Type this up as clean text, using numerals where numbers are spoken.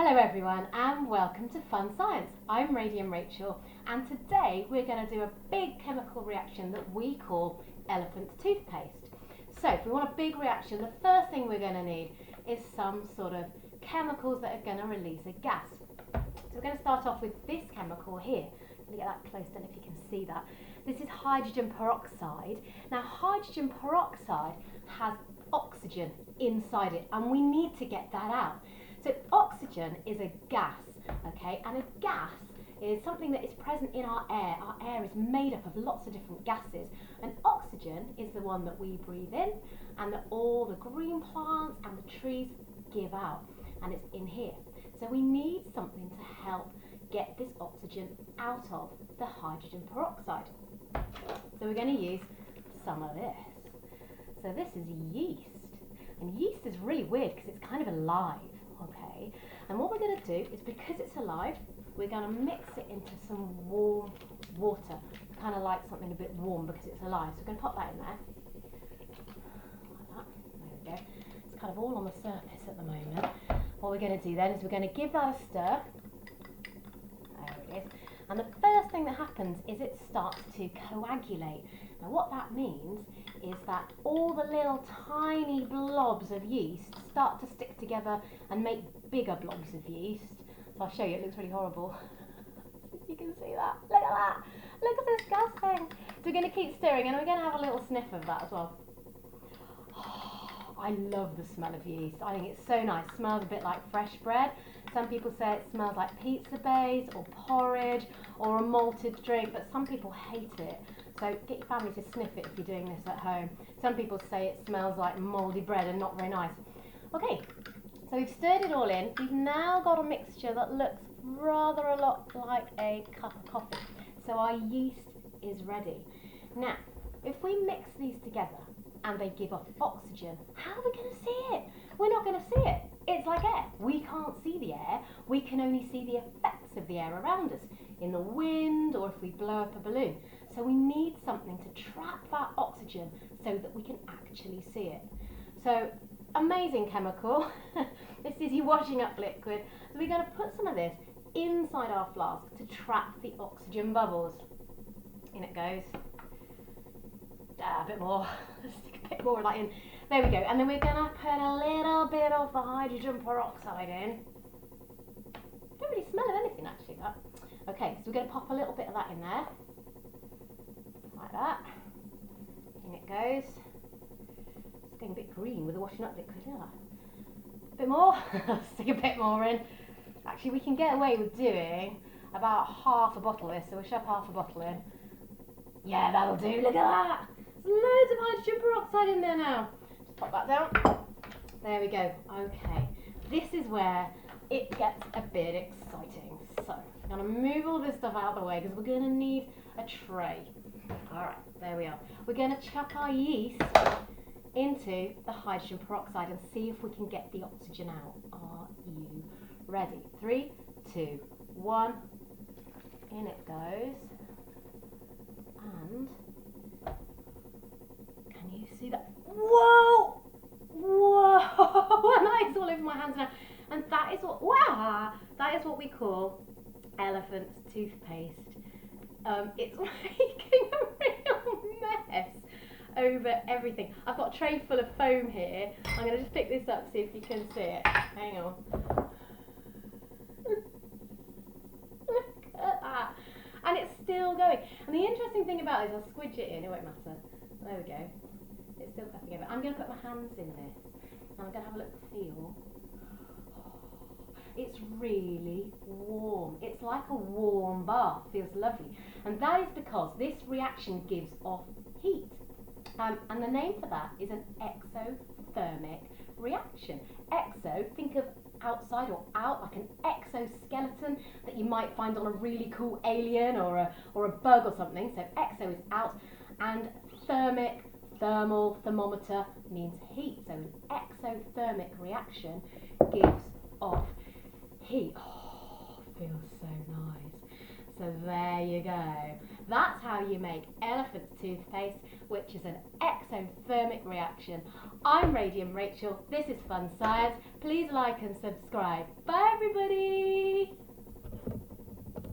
Hello everyone and welcome to Fun Science. I'm Radium Rachel and today we're going to do a big chemical reaction that we call elephant toothpaste. So if we want a big reaction, the first thing we're going to need is some sort of chemicals that are going to release a gas. So we're going to start off with this chemical here. Let me get that close, don't know if you can see that. This is hydrogen peroxide. Now hydrogen peroxide has oxygen inside it and we need to get that out. So oxygen is a gas, okay, and a gas is something that is present in our air. Our air is made up of lots of different gases, and oxygen is the one that we breathe in and that all the green plants and the trees give out, and it's in here. So we need something to help get this oxygen out of the hydrogen peroxide. So we're going to use some of this. So this is yeast, and yeast is really weird because it's kind of alive. Okay, and what we're going to do is, because it's alive, we're going to mix it into some warm water, kind of like something a bit warm because it's alive. So we're going to pop that in there, like that. There we go. It's kind of all on the surface at the moment. What we're going to do then is we're going to give that a stir. There it is. And the first thing that happens is it starts to coagulate. Now what that means is that all the little tiny blobs of yeast start to stick together and make bigger blobs of yeast. So I'll show you, it looks really horrible. You can see that. Look at that. Look at disgusting. So we're going to keep stirring and we're going to have a little sniff of that as well. I love the smell of yeast. I think it's so nice. It smells a bit like fresh bread. Some people say it smells like pizza base or porridge or a malted drink, but some people hate it. So get your family to sniff it if you're doing this at home. Some people say it smells like mouldy bread and not very nice. Okay, so we've stirred it all in. We've now got a mixture that looks rather a lot like a cup of coffee. So our yeast is ready. Now, if we mix these together and they give off oxygen, how are we going to see it? We're not going to see it. It's like air. We can't see the air. We can only see the effects of the air around us in the wind or if we blow up a balloon. So we need something to trap that oxygen so that we can actually see it. So amazing chemical. This is your washing up liquid. So we're going to put some of this inside our flask to trap the oxygen bubbles. In it goes. A bit more. Stick a bit more of that in. There we go. And then we're going to put a little bit of the hydrogen peroxide in. Don't really smell of anything actually, that. Okay, so we're going to pop a little bit of that in there. Like that. In it goes. It's getting a bit green with the washing up liquid. Look at that. A bit more. Stick a bit more in. Actually, we can get away with doing about half a bottle of this, so we'll shove half a bottle in. Yeah, that'll do. Look at that. There's loads of hydrogen peroxide in there now. Just pop that down. There we go. Okay. This is where it gets a bit exciting. So, I'm going to move all this stuff out of the way because we're going to need a tray. Alright, there we are. We're going to chuck our yeast into the hydrogen peroxide and see if we can get the oxygen out. Are you ready? 3, 2, 1. In it goes. And can you see that? Whoa! Whoa! And that is all over my hands now. And that is what, wow! That is what we call elephant toothpaste. It's making a real mess over everything. I've got a tray full of foam here. I'm going to just pick this up, see if you can see it. Hang on. Look at that. And it's still going. And the interesting thing about it is I'll squidge it in, it won't matter. There we go. It's still coming together. I'm going to put my hands in this. And I'm going to have a look, feel. It's really warm. It's like a warm bath. Feels lovely. And that is because this reaction gives off heat. And the name for that is an exothermic reaction. Exo, think of outside or out, like an exoskeleton that you might find on a really cool alien or a bug or something. So exo is out, and thermic, thermal, thermometer means heat. So an exothermic reaction gives off heat. Oh, feels so nice. So there you go. That's how you make elephant's toothpaste, which is an exothermic reaction. I'm Radium Rachel. This is Fun Science. Please like and subscribe. Bye everybody!